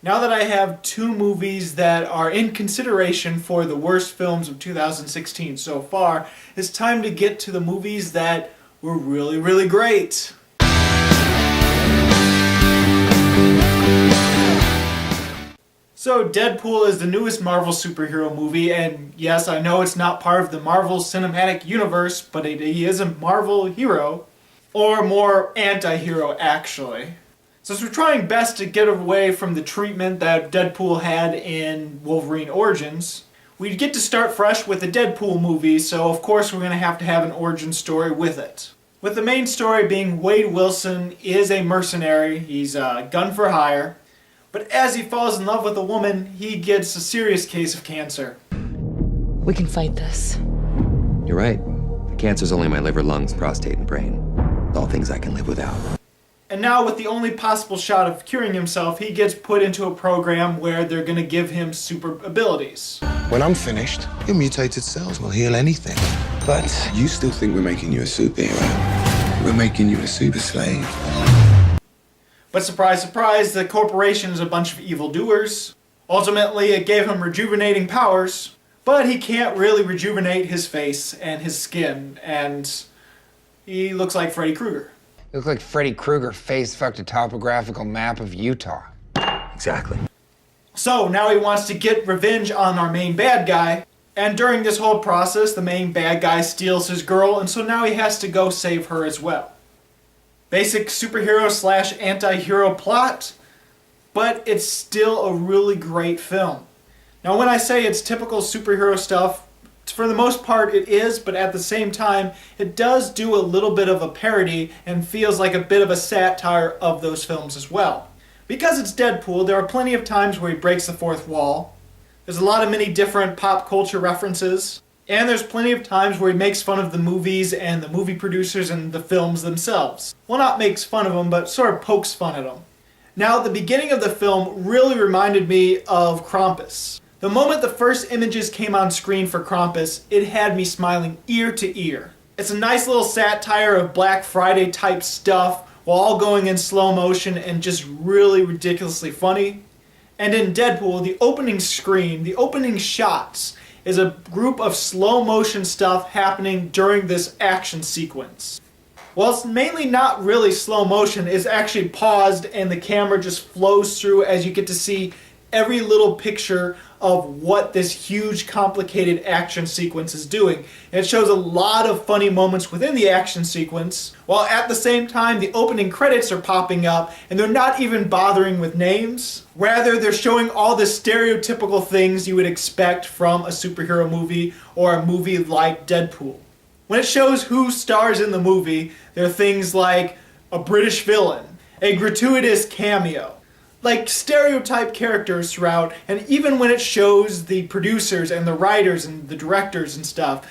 Now that I have two movies that are in consideration for the worst films of 2016 so far, it's time to get to the movies that were really, really great. So Deadpool is the newest Marvel superhero movie, and yes, I know it's not part of the Marvel Cinematic Universe, but he is a Marvel hero, or more anti-hero actually. Since we're trying best to get away from the treatment that Deadpool had in Wolverine Origins, we get to start fresh with the Deadpool movie, so of course we're going to have an origin story with it. With the main story being Wade Wilson is a mercenary, he's a gun for hire, but as he falls in love with a woman, he gets a serious case of cancer. We can fight this. You're right. The cancer's only my liver, lungs, prostate, and brain. All things I can live without. And now with the only possible shot of curing himself, he gets put into a program where they're going to give him super abilities. When I'm finished, your mutated cells will heal anything. But you still think we're making you a superhero. We're making you a super slave. But surprise, surprise, the corporation is a bunch of evildoers. Ultimately, it gave him rejuvenating powers, but he can't really rejuvenate his face and his skin, and he looks like Freddy Krueger. You look like Freddy Krueger face-fucked a topographical map of Utah. Exactly. So now he wants to get revenge on our main bad guy, and during this whole process, the main bad guy steals his girl, and so now he has to go save her as well. Basic superhero slash anti-hero plot, but it's still a really great film. Now when I say it's typical superhero stuff, for the most part it is, but at the same time it does do a little bit of a parody and feels like a bit of a satire of those films as well. Because it's Deadpool, there are plenty of times where he breaks the fourth wall. There's a lot of many different pop culture references. And there's plenty of times where he makes fun of the movies and the movie producers and the films themselves. Well, not makes fun of them, but sort of pokes fun at them. Now, the beginning of the film really reminded me of Krampus. The moment the first images came on screen for Krampus, it had me smiling ear to ear. It's a nice little satire of Black Friday type stuff, while all going in slow motion and just really ridiculously funny. And in Deadpool, the opening screen, the opening shots, is a group of slow motion stuff happening during this action sequence. Well, it's mainly not really slow motion, it's actually paused and the camera just flows through as you get to see every little picture of what this huge complicated action sequence is doing. And it shows a lot of funny moments within the action sequence, while at the same time the opening credits are popping up and they're not even bothering with names. Rather, they're showing all the stereotypical things you would expect from a superhero movie or a movie like Deadpool. When it shows who stars in the movie, there are things like a British villain, a gratuitous cameo, like stereotype characters throughout, and even when it shows the producers and the writers and the directors and stuff,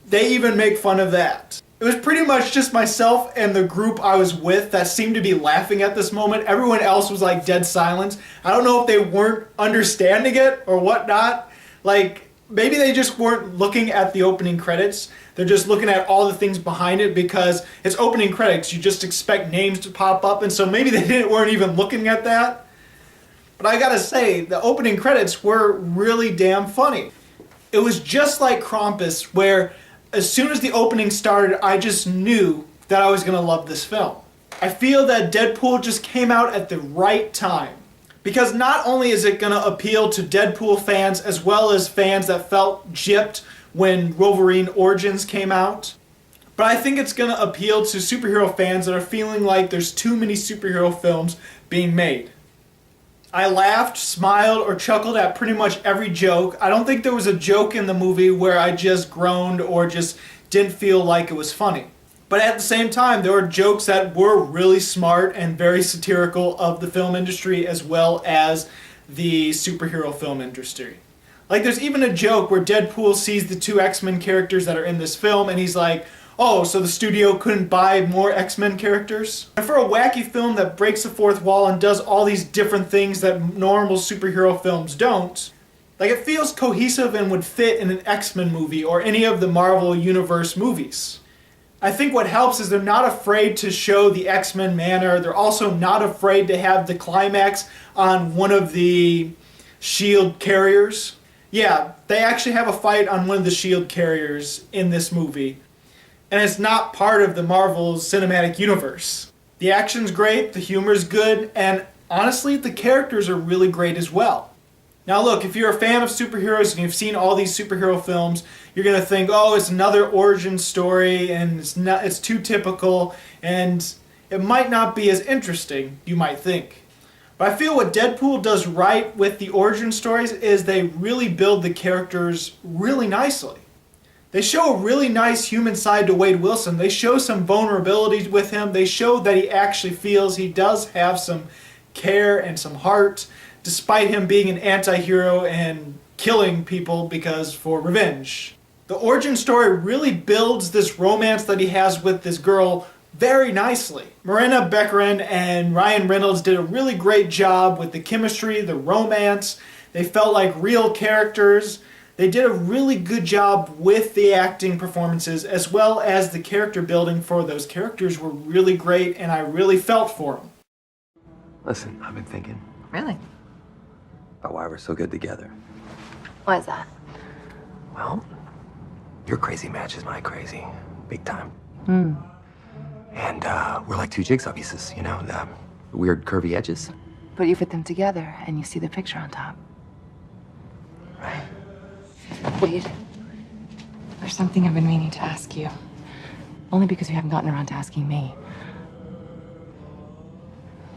they even make fun of that. It was pretty much just myself and the group I was with that seemed to be laughing at this moment. Everyone else was like dead silent. I don't know if they weren't understanding it or whatnot. Like, maybe they just weren't looking at the opening credits. They're just looking at all the things behind it because it's opening credits. You just expect names to pop up, and so maybe they weren't even looking at that. But I gotta say, the opening credits were really damn funny. It was just like Krampus, where as soon as the opening started, I just knew that I was gonna love this film. I feel that Deadpool just came out at the right time. Because not only is it gonna appeal to Deadpool fans as well as fans that felt gypped when Wolverine Origins came out, but I think it's gonna appeal to superhero fans that are feeling like there's too many superhero films being made. I laughed, smiled, or chuckled at pretty much every joke. I don't think there was a joke in the movie where I just groaned or just didn't feel like it was funny. But at the same time, there were jokes that were really smart and very satirical of the film industry as well as the superhero film industry. Like, there's even a joke where Deadpool sees the two X-Men characters that are in this film and he's like, oh, so the studio couldn't buy more X-Men characters? And for a wacky film that breaks the fourth wall and does all these different things that normal superhero films don't, like, it feels cohesive and would fit in an X-Men movie or any of the Marvel Universe movies. I think what helps is they're not afraid to show the X-Men manner. They're also not afraid to have the climax on one of the shield carriers. Yeah, they actually have a fight on one of the shield carriers in this movie. And it's not part of the Marvel's cinematic universe. The action's great, the humor's good, and honestly, the characters are really great as well. Now look, if you're a fan of superheroes and you've seen all these superhero films, you're going to think, oh, it's another origin story and it's too typical and it might not be as interesting, you might think. But I feel what Deadpool does right with the origin stories is they really build the characters really nicely. They show a really nice human side to Wade Wilson. They show some vulnerabilities with him. They show that he actually feels he does have some care and some heart, despite him being an anti-hero and killing people because for revenge. The origin story really builds this romance that he has with this girl very nicely. Morena Baccarin and Ryan Reynolds did a really great job with the chemistry, the romance. They felt like real characters. They did a really good job with the acting performances as well as the character building for those characters were really great and I really felt for them. Listen, I've been thinking Really? about why we're so good together. Why is that? Well, your crazy matches my crazy. Big time. And we're like two jigsaw pieces, you know, the weird curvy edges. But you put them together and you see the picture on top. Right. Wait. There's something I've been meaning to ask you. Only because you haven't gotten around to asking me.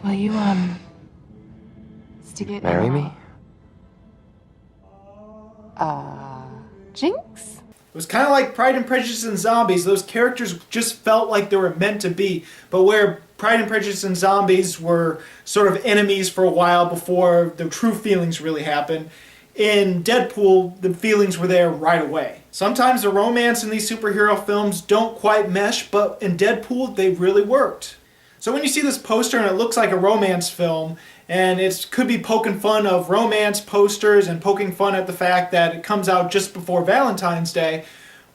Will you, stick it Marry in me? Jinx? It was kind of like Pride and Prejudice and Zombies. Those characters just felt like they were meant to be. But where Pride and Prejudice and Zombies were sort of enemies for a while before the true feelings really happened, in Deadpool, the feelings were there right away. Sometimes the romance in these superhero films don't quite mesh, but in Deadpool, they really worked. So when you see this poster and it looks like a romance film, and it could be poking fun of romance posters and poking fun at the fact that it comes out just before Valentine's Day,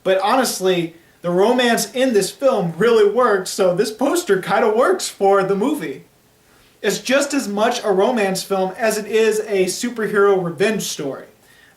but honestly, the romance in this film really works, so this poster kind of works for the movie. It's just as much a romance film as it is a superhero revenge story.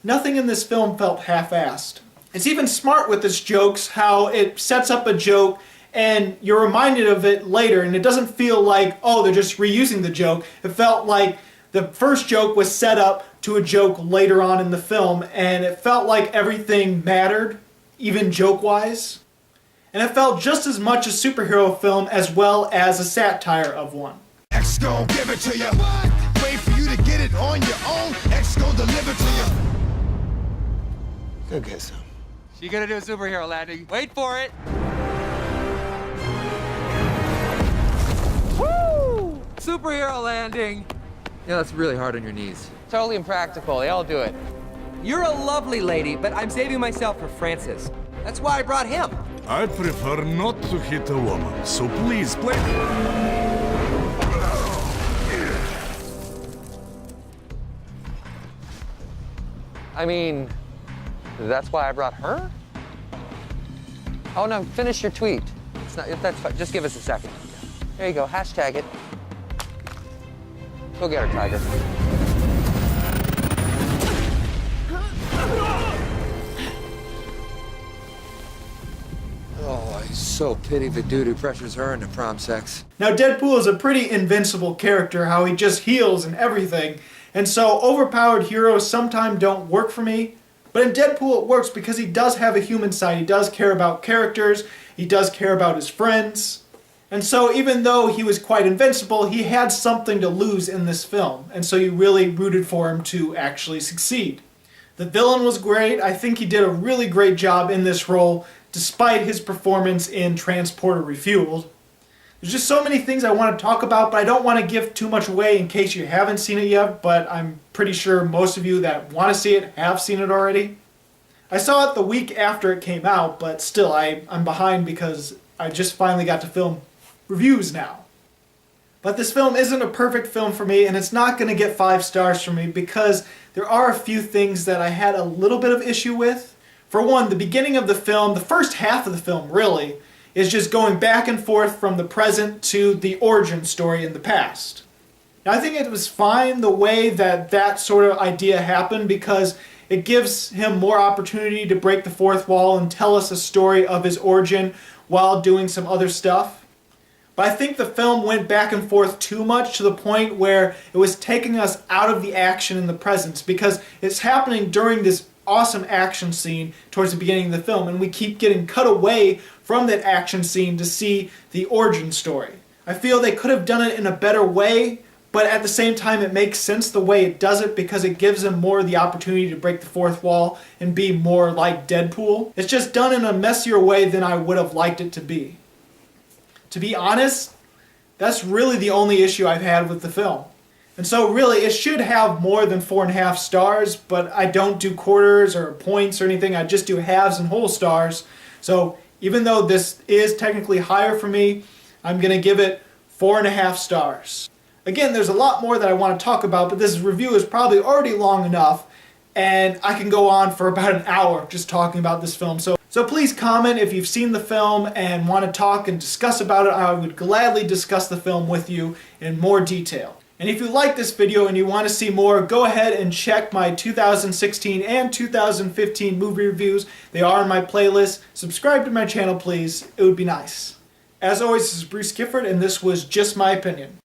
Nothing in this film felt half-assed. It's even smart with its jokes, how it sets up a joke and you're reminded of it later, and it doesn't feel like, oh, they're just reusing the joke. It felt like the first joke was set up to a joke later on in the film, and it felt like everything mattered, even joke-wise. And it felt just as much a superhero film as well as a satire of one. X gon' give it to you. Wait for you to get it on your own. X gon' deliver to you. Go get some. She gonna do a superhero landing. Wait for it. Woo! Superhero landing. Yeah, that's really hard on your knees. Totally impractical. They all do it. You're a lovely lady, but I'm saving myself for Francis. That's why I brought him. I prefer not to hit a woman, so please play. I mean, that's why I brought her? Oh, no, finish your tweet. It's not, that's fine. Just give us a second. There you go. Hashtag it. Go get her, Tiger. Oh, I so pity the dude who pressures her into prom sex. Now Deadpool is a pretty invincible character, how he just heals and everything, and so overpowered heroes sometimes don't work for me, but in Deadpool it works because he does have a human side. He does care about characters, he does care about his friends, and so even though he was quite invincible, he had something to lose in this film, and so you really rooted for him to actually succeed. The villain was great. I think he did a really great job in this role, despite his performance in Transporter Refueled. There's just so many things I want to talk about, but I don't want to give too much away in case you haven't seen it yet, but I'm pretty sure most of you that want to see it have seen it already. I saw it the week after it came out, but still, I'm behind because I just finally got to film reviews now. But this film isn't a perfect film for me, and it's not going to get 5 stars from me because there are a few things that I had a little bit of issue with. For one, the beginning of the film, the first half of the film really, is just going back and forth from the present to the origin story in the past. Now, I think it was fine the way that that sort of idea happened because it gives him more opportunity to break the fourth wall and tell us a story of his origin while doing some other stuff. But I think the film went back and forth too much to the point where it was taking us out of the action in the present because it's happening during this awesome action scene towards the beginning of the film, and we keep getting cut away from that action scene to see the origin story. I feel they could have done it in a better way, but at the same time it makes sense the way it does it because it gives him more the opportunity to break the fourth wall and be more like Deadpool. It's just done in a messier way than I would have liked it to be. To be honest, that's really the only issue I've had with the film. And so really it should have more than 4.5 stars, but I don't do quarters or points or anything, I just do halves and whole stars. So even though this is technically higher for me, I'm going to give it 4.5 stars. Again, there's a lot more that I want to talk about, but this review is probably already long enough, and I can go on for about an hour just talking about this film. So please comment if you've seen the film and want to talk and discuss about it. I would gladly discuss the film with you in more detail. And if you like this video and you want to see more, go ahead and check my 2016 and 2015 movie reviews. They are in my playlist. Subscribe to my channel, please. It would be nice. As always, this is Bruce Gifford, and this was Just My Opinion.